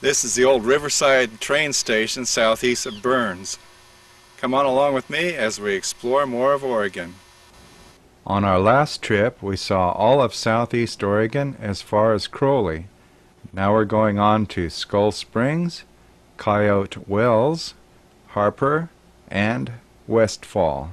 This is the old Riverside train station southeast of Burns. Come on along with me as we explore more of Oregon. On our last trip, we saw all of southeast Oregon as far as Crowley. Now we're going on to Skull Springs, Coyote Wells, Harper, and Westfall.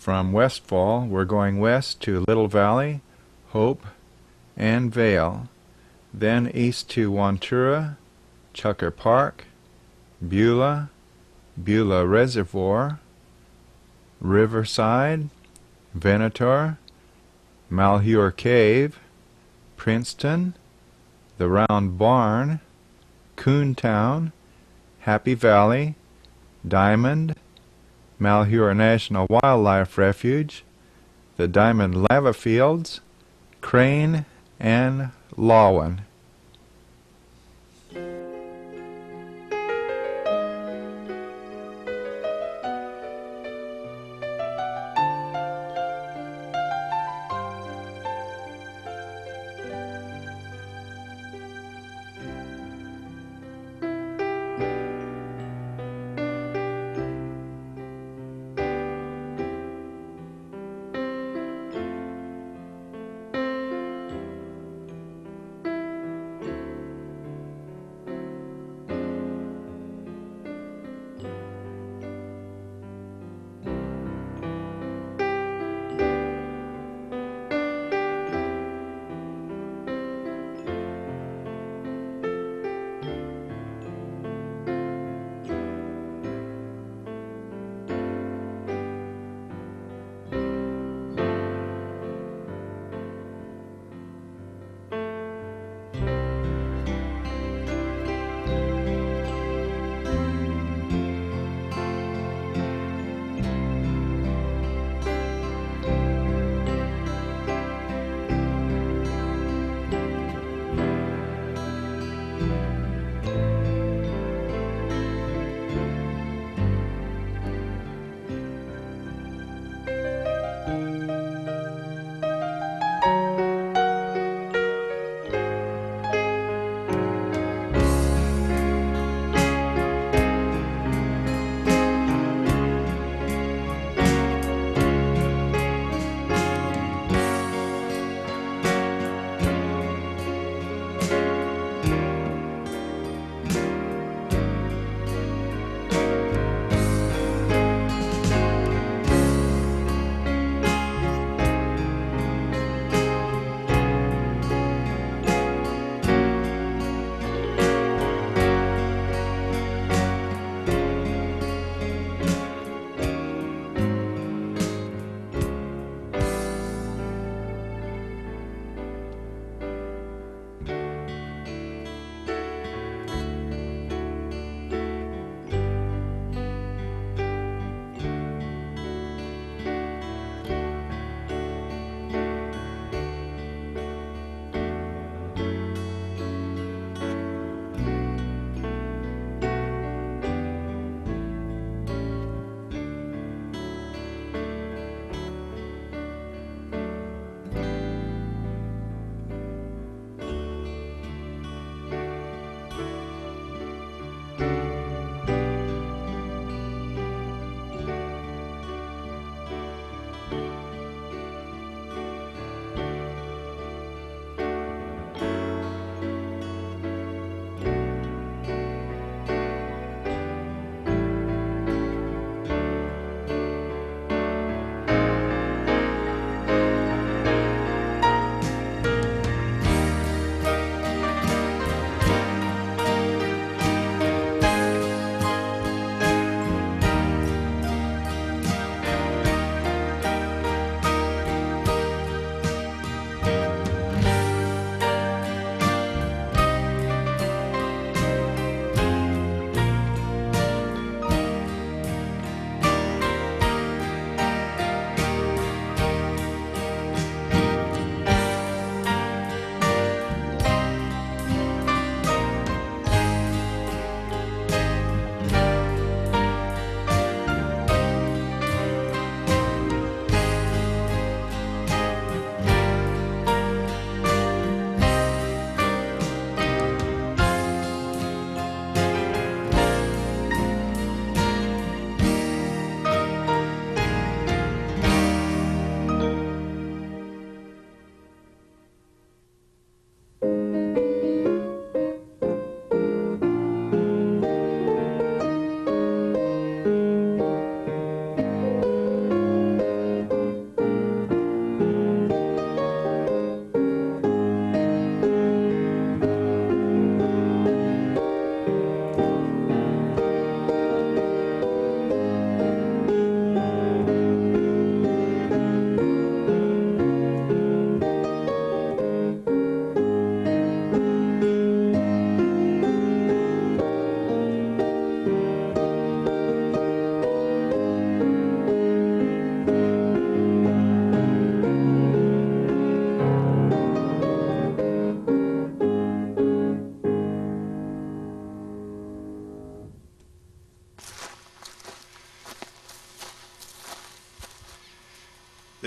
From Westfall, we're going west to Little Valley, Hope, and Vale, then east to Juntura, Chucker Park, Beulah, Beulah Reservoir, Riverside, Venator, Malheur Cave, Princeton, the Round Barn, Coontown, Happy Valley, Diamond, Malheur National Wildlife Refuge, the Diamond Lava Fields, Crane, and Lawen.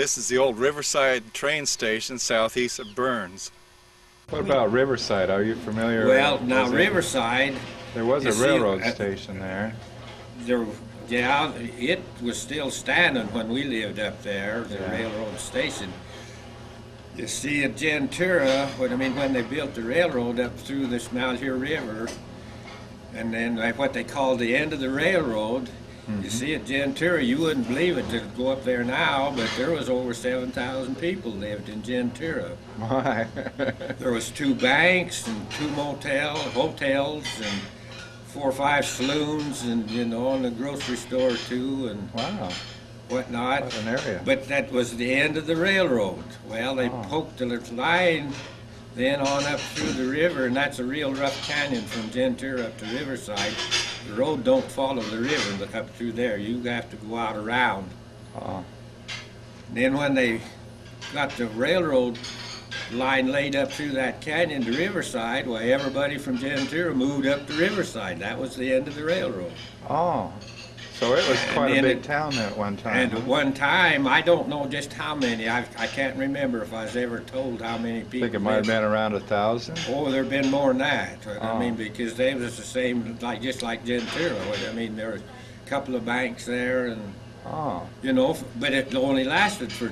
This is the old Riverside train station southeast of Burns. What about Riverside? Are you familiar? Well, now Riverside... There was a railroad station there. Yeah, it was still standing when we lived up there, the railroad station. You see, at Juntura, when they built the railroad up through this Malheur River, and then what they called the end of the railroad, you see, at Juntura, you wouldn't believe it to go up there now, but there was over 7,000 people lived in Juntura. Why? There was 2 banks and 2 hotels, and 4 or 5 saloons, and and a grocery store too, and whatnot. What an area! But that was the end of the railroad. Well, they poked the line then on up through the river, and that's a real rough canyon from Juntura up to Riverside. The road don't follow the river, but up through there, you have to go out around. Then when they got the railroad line laid up through that canyon to Riverside, why everybody from Juntura moved up to Riverside. That was the end of the railroad. Oh, so it was quite a big town at one time. And at one time, I don't know just how many. I can't remember if I was ever told how many people. I think it might have been around 1,000. Oh, there've been more than that. Because they was the same, just like Juntura. There were a couple of banks there, and but it only lasted for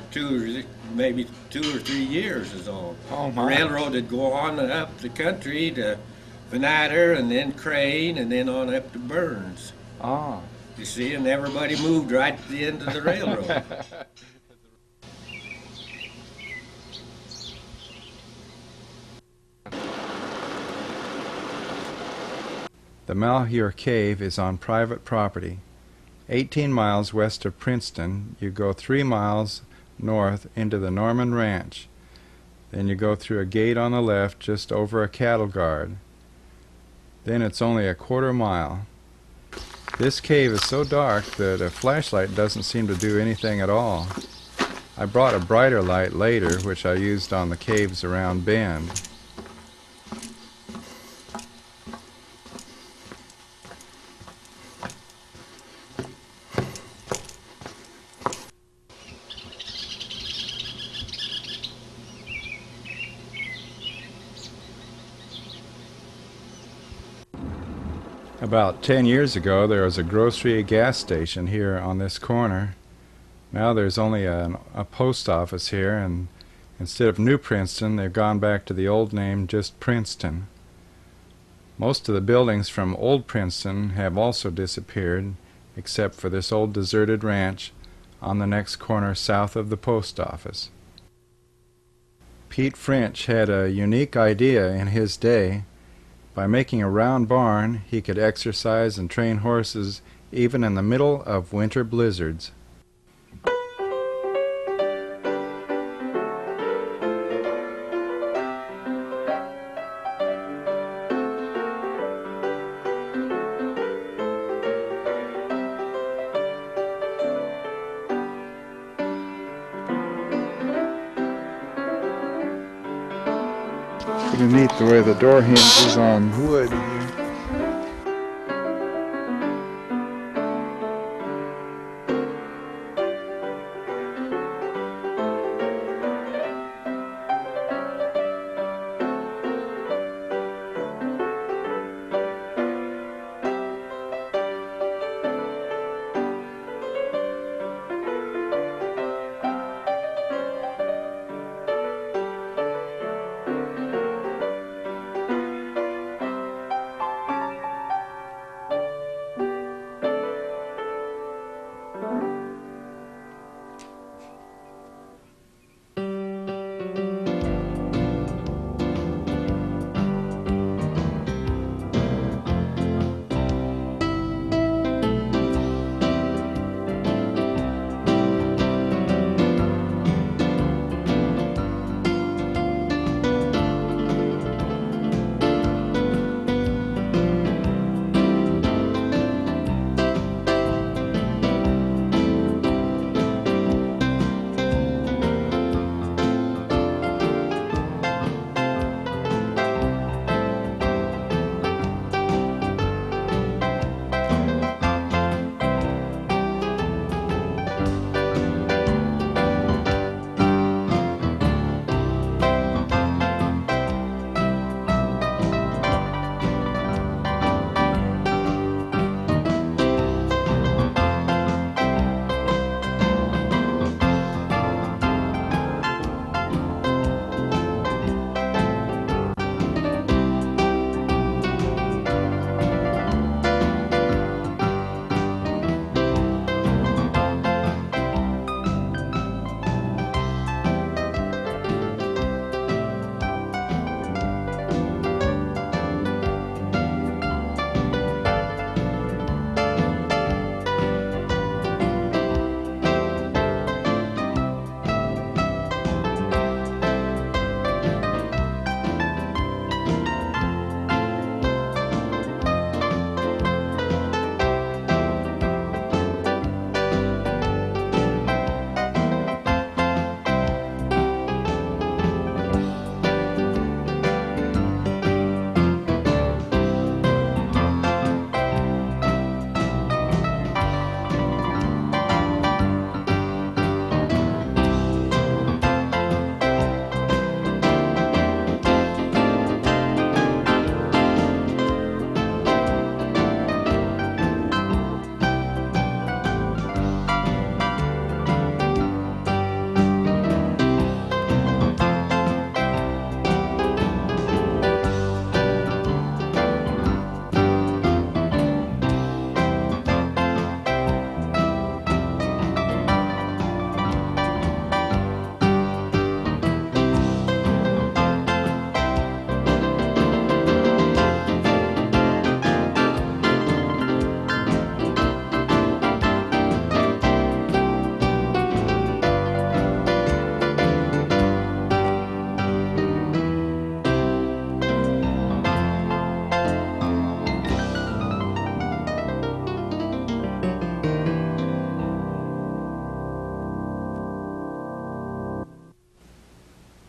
maybe 2 or 3 years is all. Oh, the railroad would go on and up the country to Venator, and then Crane, and then on up to Burns. You see, and everybody moved right to the end of the railroad. The Malheur Cave is on private property. 18 miles west of Princeton, you go 3 miles north into the Norman Ranch. Then you go through a gate on the left just over a cattle guard. Then it's only a quarter mile. This cave is so dark that a flashlight doesn't seem to do anything at all. I brought a brighter light later, which I used on the caves around Bend. About 10 years ago, there was a grocery gas station here on this corner. Now there's only a post office here, and instead of New Princeton, they've gone back to the old name, just Princeton. Most of the buildings from Old Princeton have also disappeared, except for this old deserted ranch on the next corner south of the post office. Pete French had a unique idea in his day. By making a round barn, he could exercise and train horses even in the middle of winter blizzards. Pretty neat the way the door hinges on wood here.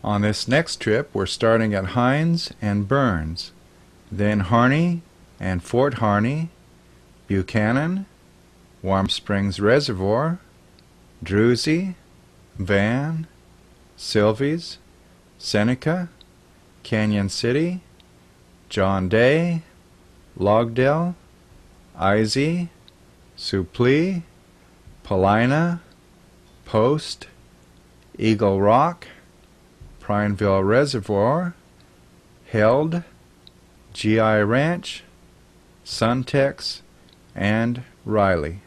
On this next trip, we're starting at Hines and Burns, then Harney and Fort Harney, Buchanan, Warm Springs Reservoir, Drewsey, Van, Silvies, Seneca, Canyon City, John Day, Logdell, Izee, Suplee, Paulina, Post, Eagle Rock, Prineville Reservoir, Held, GI Ranch, Suntex, and Riley.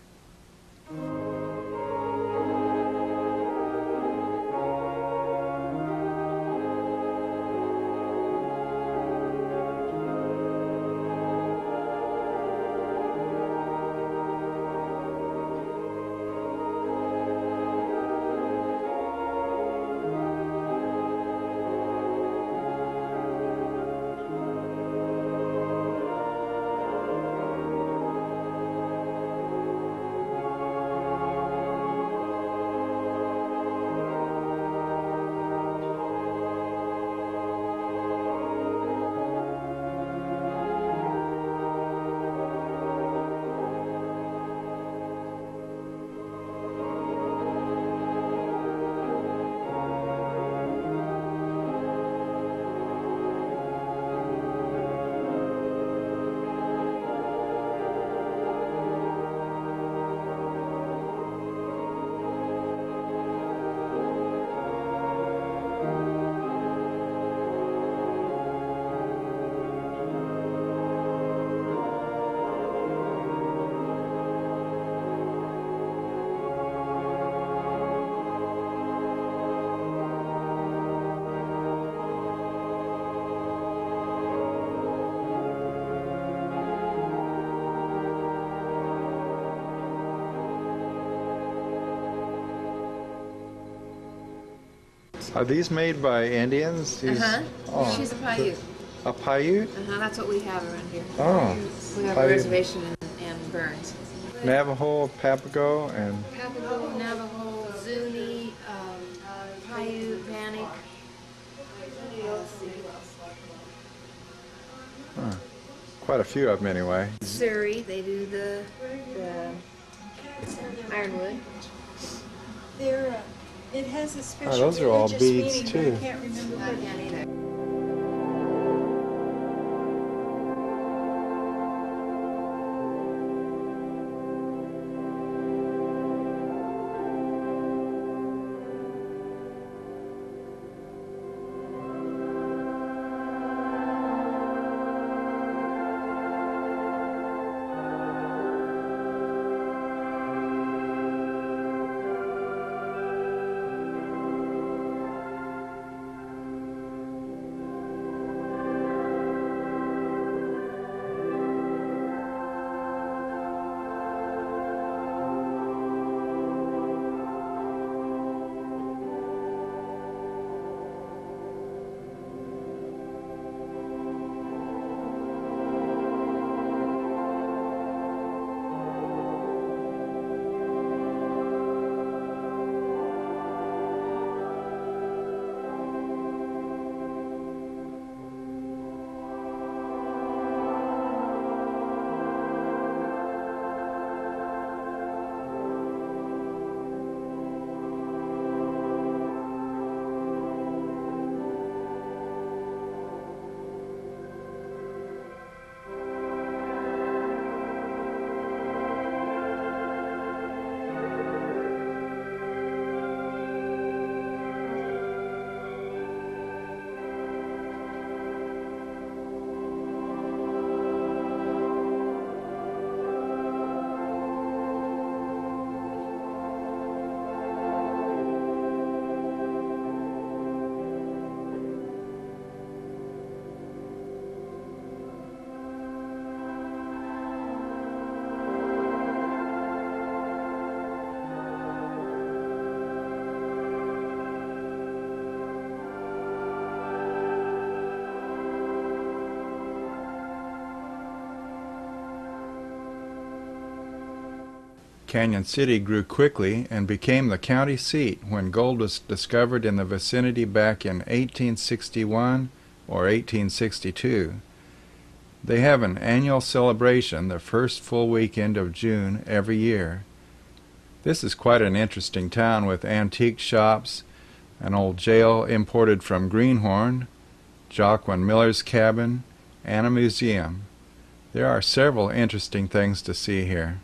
Are these made by Indians? These? Oh, she's a Paiute. A Paiute? That's what we have around here. Oh. We have Paiute. a reservation in Burns. Navajo, Papago, and... Papago, Navajo, Zuni, Paiute, Panic. Huh. Quite a few of them anyway. Surrey, they do the ironwood. It has a special those are all religious beads, meaning, but too. I can't remember I what can't either. Canyon City grew quickly and became the county seat when gold was discovered in the vicinity back in 1861 or 1862. They have an annual celebration the first full weekend of June every year. This is quite an interesting town with antique shops, an old jail imported from Greenhorn, Joaquin Miller's cabin, and a museum. There are several interesting things to see here.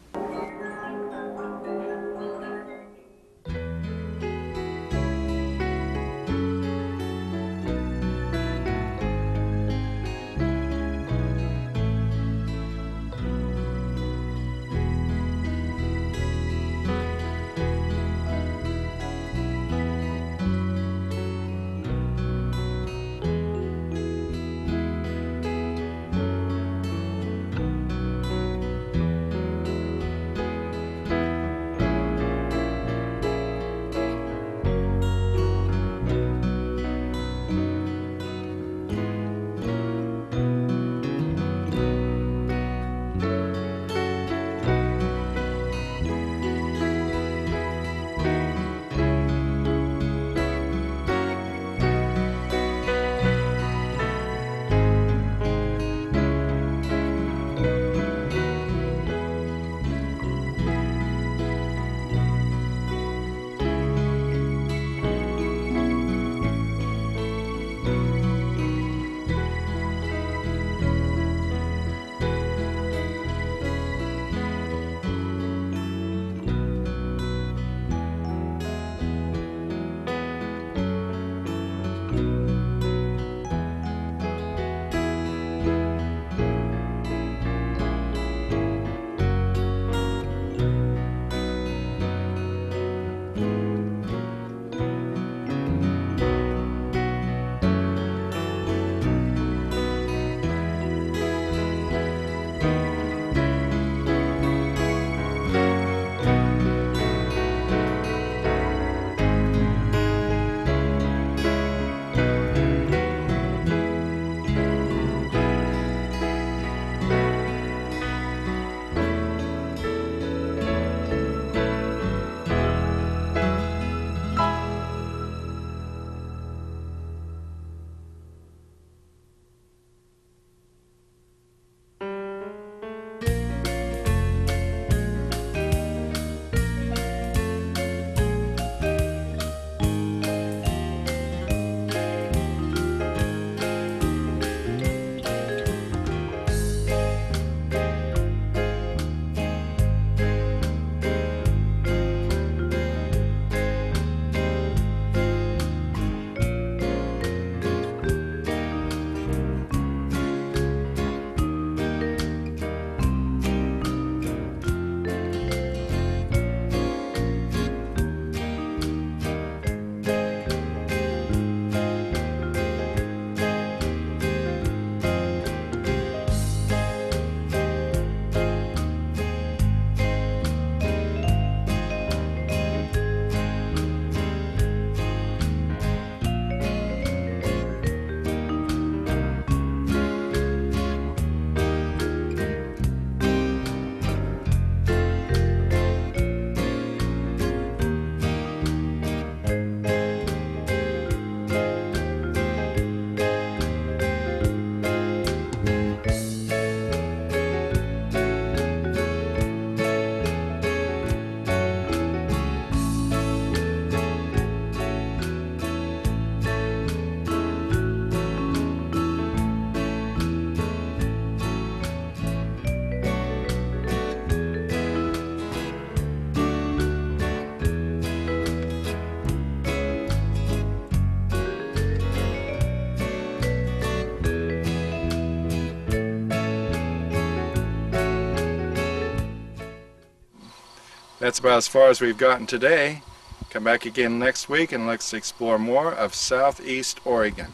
That's about as far as we've gotten today. Come back again next week and let's explore more of Southeast Oregon.